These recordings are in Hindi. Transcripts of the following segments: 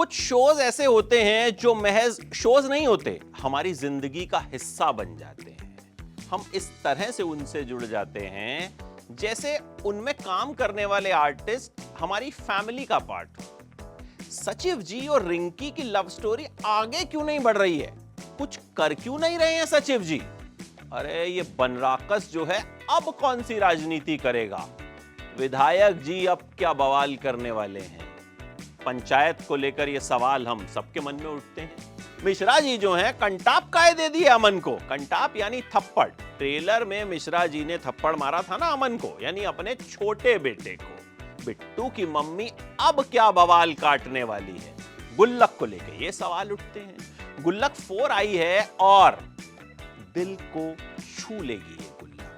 कुछ शोज ऐसे होते हैं जो महज शोज नहीं होते, हमारी जिंदगी का हिस्सा बन जाते हैं। हम इस तरह से उनसे जुड़ जाते हैं जैसे उनमें काम करने वाले आर्टिस्ट हमारी फैमिली का पार्ट हो। सचिव जी और रिंकी की लव स्टोरी आगे क्यों नहीं बढ़ रही है? कुछ कर क्यों नहीं रहे हैं सचिव जी? अरे ये बनराकस जो है अब कौन सी राजनीति करेगा? विधायक जी अब क्या बवाल करने वाले हैं? पंचायत को लेकर ये सवाल हम सबके मन में उठते हैं। मिश्रा जी जो हैं कंटाप काहे दे दिए अमन को? कंटाप यानी थप्पड़। ट्रेलर में मिश्रा जी ने थप्पड़ मारा था ना अमन को, यानी अपने छोटे बेटे को। बिट्टू की मम्मी अब क्या बवाल काटने वाली है? गुल्लक को लेकर ये सवाल उठते हैं। गुल्लक 4 आई है और दिल को छू लेगी ये गुल्लक।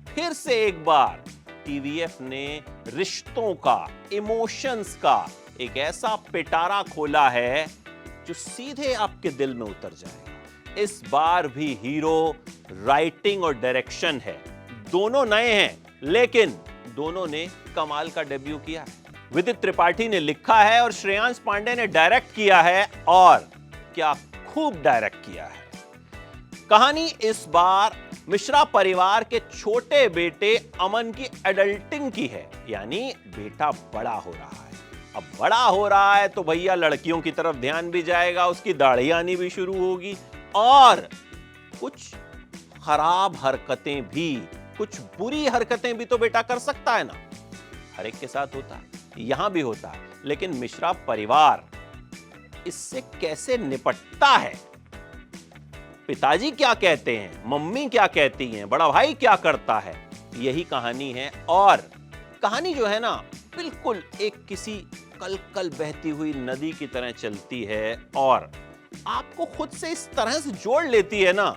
फिर से एक बार टीवीएफ ने रिश्तों का, इमोशंस का एक ऐसा पिटारा खोला है जो सीधे आपके दिल में उतर जाएगा। इस बार भी हीरो, राइटिंग और डायरेक्शन है, दोनों नए हैं, लेकिन दोनों ने कमाल का डेब्यू किया है। विदित त्रिपाठी ने लिखा है और श्रेयांश पांडे ने डायरेक्ट किया है, और क्या खूब डायरेक्ट किया है। कहानी इस बार मिश्रा परिवार के छोटे बेटे अमन की एडल्टिंग की है, यानी बेटा बड़ा हो रहा है। अब बड़ा हो रहा है तो भैया लड़कियों की तरफ ध्यान भी जाएगा, उसकी दाढ़ी आनी भी शुरू होगी, और कुछ खराब हरकतें भी, कुछ बुरी हरकतें भी तो बेटा कर सकता है ना। हर एक के साथ होता है, यहां भी होता है, लेकिन मिश्रा परिवार इससे कैसे निपटता है? पिताजी क्या कहते हैं, मम्मी क्या कहती हैं, बड़ा भाई क्या करता है, यही कहानी है। और कहानी जो है ना बिल्कुल एक किसी कल कल बहती हुई नदी की तरह चलती है, और आपको खुद से इस तरह से जोड़ लेती है ना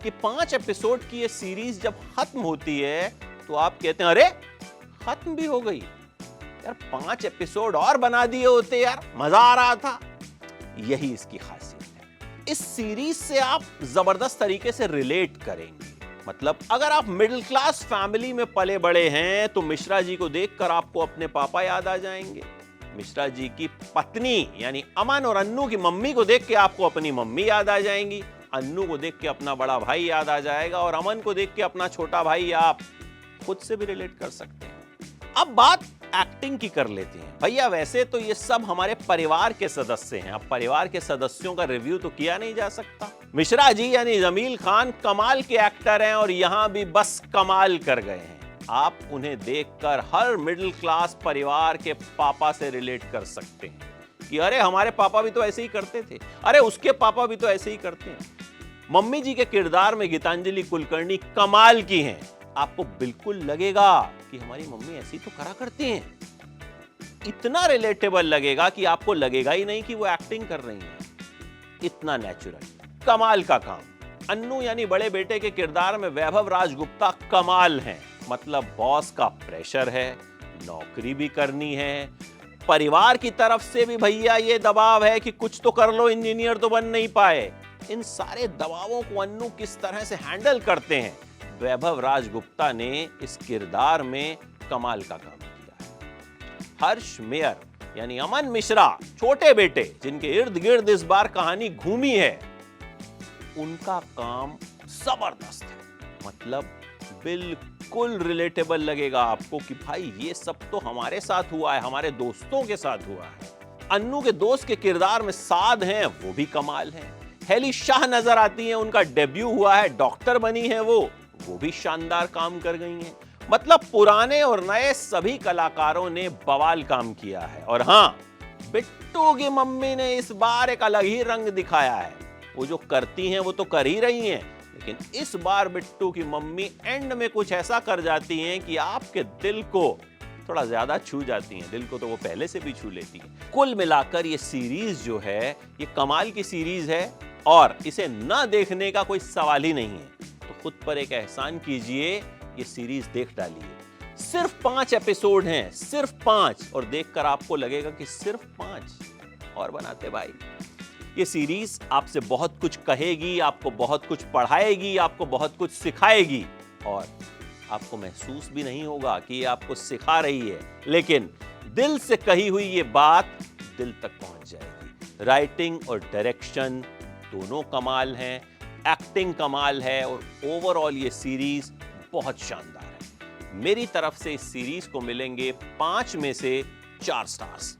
कि 5 एपिसोड की ये सीरीज जब खत्म होती है तो आप कहते हैं अरे खत्म भी हो गई यार, 5 एपिसोड और बना दिए होते यार, मजा आ रहा था। यही इसकी खासियत है। इस सीरीज से आप जबरदस्त तरीके से रिलेट करेंगे। मतलब अगर आप मिडिल क्लास फैमिली में पले बड़े हैं तो मिश्रा जी को देखकर आपको अपने पापा याद आ जाएंगे। मिश्रा जी की पत्नी यानी अमन और अन्नू की मम्मी को देख के आपको अपनी मम्मी याद आ जाएंगी, अन्नू को देख के अपना बड़ा भाई याद आ जाएगा, और अमन को देख के अपना छोटा भाई आप खुद से भी रिलेट कर सकते हैं। अब बात एक्टिंग की कर लेते हैं। भैया वैसे तो ये सब हमारे परिवार के सदस्य हैं, अब परिवार के सदस्यों का रिव्यू तो किया नहीं जा सकता। मिश्रा जी यानी जमील खान कमाल के एक्टर हैं, और यहां भी बस कमाल कर गए हैं। आप उन्हें देखकर हर मिडिल क्लास परिवार के पापा से रिलेट कर सकते हैं कि अरे हमारे पापा भी तो ऐसे ही करते थे, अरे उसके पापा भी तो ऐसे ही करते हैं। मम्मी जी के किरदार में गीतांजलि कुलकर्णी कमाल की हैं। आपको बिल्कुल लगेगा कि हमारी मम्मी ऐसी तो करा करती हैं। इतना रिलेटेबल लगेगा कि आपको लगेगा ही नहीं कि वो एक्टिंग कर रही हैं। इतना नेचुरल, कमाल का काम। अन्नू यानी बड़े बेटे के किरदार में वैभव राजगुप्ता कमाल हैं। मतलब बॉस का प्रेशर है, नौकरी भी करनी है, परिवार की तरफ से भी भैया ये दबाव है कि कुछ तो कर लो, इंजीनियर तो बन नहीं पाए। इन सारे दबावों को अन्नू किस तरह से हैंडल करते हैं, वैभव राजगुप्ता ने इस किरदार में कमाल का काम किया है। हर्ष मेयर यानी अमन मिश्रा, छोटे बेटे जिनके इर्द गिर्द इस बार कहानी घूमी है, उनका काम जबरदस्त है। मतलब बिल्कुल रिलेटेबल लगेगा आपको कि भाई ये सब तो हमारे साथ हुआ है, हमारे दोस्तों के साथ हुआ है। अन्नू के दोस्त के किरदार में साद हैं, वो भी कमाल हैं। हेली शाह नजर आती हैं, उनका डेब्यू हुआ है, डॉक्टर बनी है वो भी शानदार काम कर गई हैं। मतलब पुराने और नए सभी कलाकारों ने बवाल काम किया है। और हाँ, बिट्टू की मम्मी ने इस बार एक अलग ही रंग दिखाया है। वो जो करती हैं वो तो कर ही रही हैं, लेकिन इस बार बिट्टू की मम्मी एंड में कुछ ऐसा कर जाती हैं कि आपके दिल को थोड़ा ज्यादा छू जाती हैं। दिल को तो वो पहले से भी छू लेती हैं। कुल मिलाकर ये सीरीज जो है ये कमाल की सीरीज है, और इसे न देखने का कोई सवाल ही नहीं है। तो खुद पर एक एहसान कीजिए, ये सीरीज देख डालिए। सिर्फ 5 एपिसोड हैं, सिर्फ 5, और देखकर आपको लगेगा कि सिर्फ 5 और बनाते भाई। ये सीरीज आपसे बहुत कुछ कहेगी, आपको बहुत कुछ पढ़ाएगी, आपको बहुत कुछ सिखाएगी, और आपको महसूस भी नहीं होगा कि ये आपको सिखा रही है, लेकिन दिल से कही हुई ये बात दिल तक पहुंच जाएगी। राइटिंग और डायरेक्शन दोनों कमाल हैं, एक्टिंग कमाल है और ओवरऑल ये सीरीज बहुत शानदार है। मेरी तरफ से इस सीरीज को मिलेंगे 5 में से 4 स्टार्स।